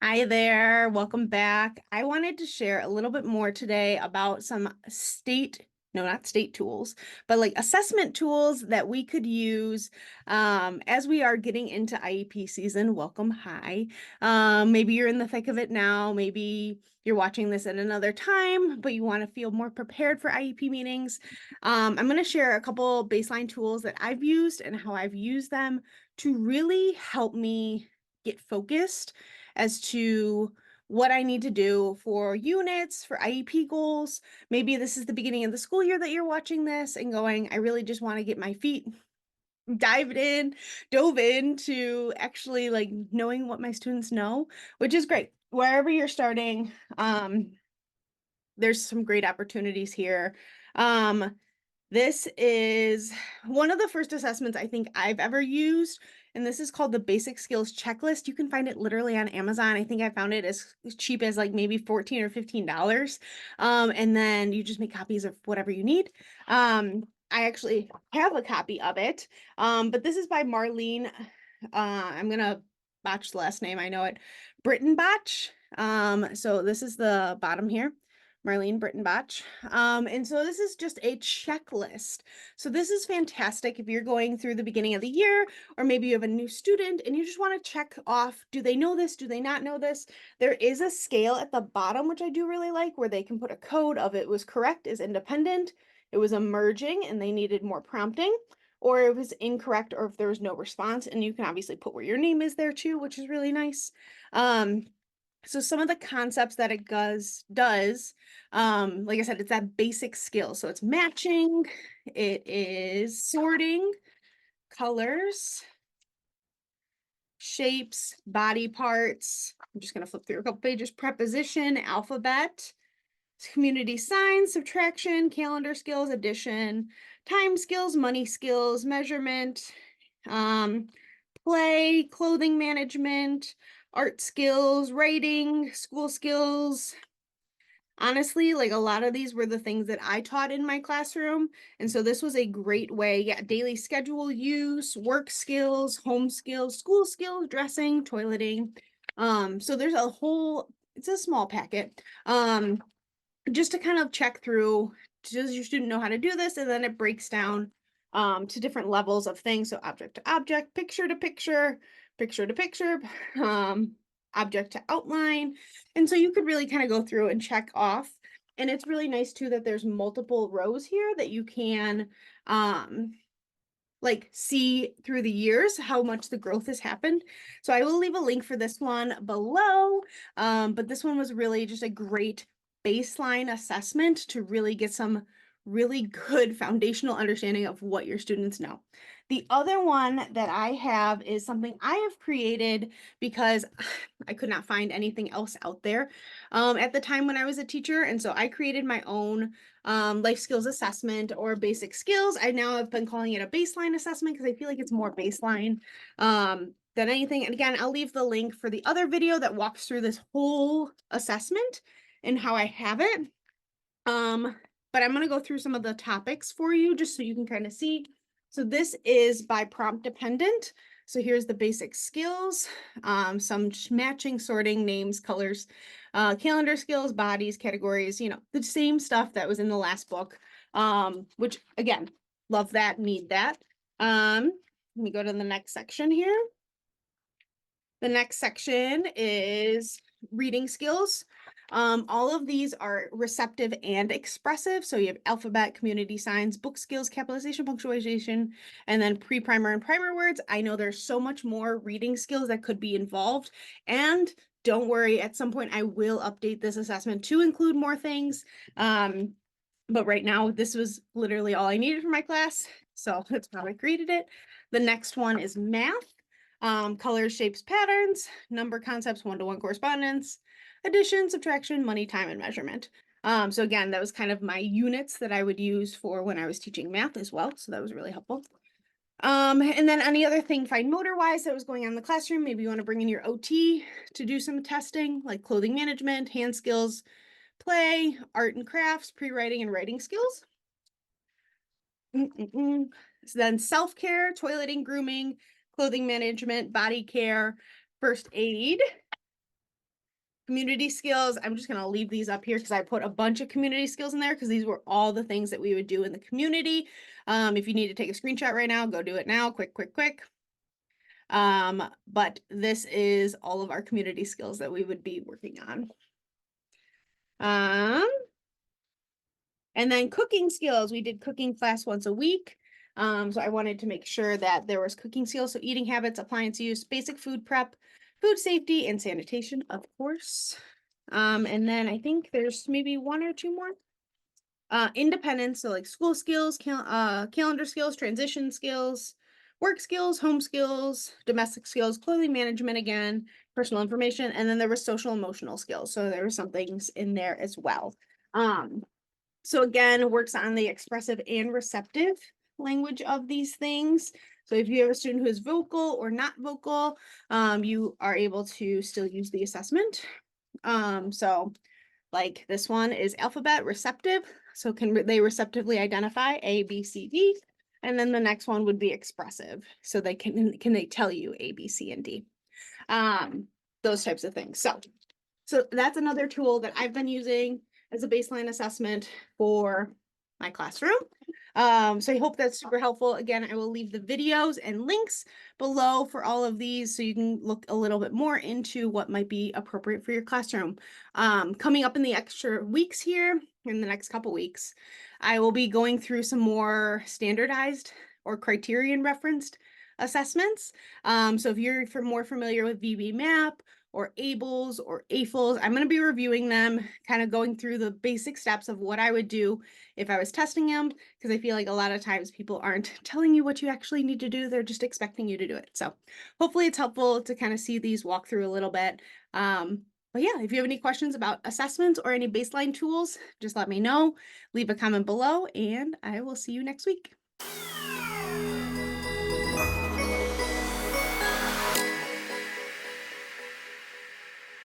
Hi there, welcome back. I wanted to share a little bit more today about some no, not state tools, but like assessment tools that we could use as we are getting into IEP season. Welcome, hi. Maybe you're in the thick of it now. Maybe you're watching this at another time, but you want to feel more prepared for IEP meetings. I'm going to share a couple baseline tools that I've used and how I've used them to really help me get focused as to what I need to do for units, for IEP goals. Maybe this is the beginning of the school year that you're watching this and going, I really just want to get my feet dove into actually like knowing what my students know, which is great. Wherever you're starting, there's some great opportunities here. This is one of the first assessments I think I've ever used, and this is called the Basic Skills Checklist. You can find it literally on Amazon. I think I found it as cheap as like maybe $14 or $15. And then you just make copies of whatever you need. I actually have a copy of it, but this is by Marlene. I'm gonna botch the last name. I know it. Brittenbach. So this is the bottom here. Marlene Brittenbach. And so this is just a checklist. So this is fantastic if you're going through the beginning of the year, or maybe you have a new student and you just want to check off, do they know this? Do they not know this? There is a scale at the bottom, which I do really like, where they can put a code of it was correct, is independent, it was emerging, and they needed more prompting, or it was incorrect, or if there was no response. And you can obviously put where your name is there too, which is really nice. So some of the concepts that it does, like I said, it's that basic skill. So it's matching, it is sorting, colors, shapes, body parts. I'm just going to flip through a couple pages. Preposition, alphabet, community signs, subtraction, calendar skills, addition, time skills, money skills, measurement, um, play, clothing management, art skills, writing, school skills. Honestly, like a lot of these were the things that I taught in my classroom. And so this was a great way. Yeah, daily schedule use, work skills, home skills, school skills, dressing, toileting. So there's a whole, it's a small packet. Just to kind of check through, does your student know how to do this? And then it breaks down to different levels of things. So object to object, picture to picture, picture to picture, object to outline. And so you could really kind of go through and check off. And it's really nice too that there's multiple rows here that you can like see through the years how much the growth has happened. So I will leave a link for this one below. But this one was really just a great baseline assessment to really get some really good foundational understanding of what your students know. The other one that I have is something I have created because I could not find anything else out there at the time when I was a teacher. And so I created my own life skills assessment or basic skills. I now have been calling it a baseline assessment because I feel like it's more baseline than anything. And again, I'll leave the link for the other video that walks through this whole assessment and how I have it. But I'm going to go through some of the topics for you just so you can kind of see. So this is by prompt dependent. So here's the basic skills, some matching, sorting, names, colors, calendar skills, bodies, categories, you know, the same stuff that was in the last book, which again, love that, need that. Let me go to the next section here. The next section is reading skills. All of these are receptive and expressive. So you have alphabet, community signs, book skills, capitalization, punctuation, and then pre-primer and primer words. I know there's so much more reading skills that could be involved. And don't worry, at some point I will update this assessment to include more things. But right now, this was literally all I needed for my class. So that's how I created it. The next one is math. Colors, shapes, patterns, number concepts, one-to-one correspondence, addition, subtraction, money, time, and measurement. So again, that was kind of my units that I would use for when I was teaching math as well. So that was really helpful. And then any other thing fine motor wise that was going on in the classroom, maybe you want to bring in your OT to do some testing, like clothing management, hand skills, play, art and crafts, pre-writing and writing skills. So then self-care, toileting, grooming, clothing management, body care, first aid. Community skills, I'm just going to leave these up here because I put a bunch of community skills in there because these were all the things that we would do in the community. If you need to take a screenshot right now, go do it now. Quick, quick, quick. But this is all of our community skills that we would be working on. And then cooking skills, we did cooking class once a week. So I wanted to make sure that there was cooking skills. So eating habits, appliance use, basic food prep, food safety, and sanitation, of course. And then I think there's maybe one or two more. Independence, so like school skills, calendar skills, transition skills, work skills, home skills, domestic skills, clothing management again, personal information, and then there was social emotional skills. So there were some things in there as well. So again, works on the expressive and receptive language of these things. So if you have a student who is vocal or not vocal, you are able to still use the assessment. So like this one is alphabet receptive. So can they receptively identify A, B, C, D? And then the next one would be expressive. So they can they tell you A, B, C, and D? Those types of things. So that's another tool that I've been using as a baseline assessment for my classroom. So I hope that's super helpful. Again, I will leave the videos and links below for all of these so you can look a little bit more into what might be appropriate for your classroom. Coming up in the extra weeks here, in the next couple weeks, I will be going through some more standardized or criterion referenced assessments. So if you're more familiar with VB-MAP or ABLES or AFLs, I'm going to be reviewing them, kind of going through the basic steps of what I would do if I was testing them, because I feel like a lot of times people aren't telling you what you actually need to do. They're just expecting you to do it. So hopefully it's helpful to kind of see these walk through a little bit. But yeah, if you have any questions about assessments or any baseline tools, just let me know. Leave a comment below, and I will see you next week.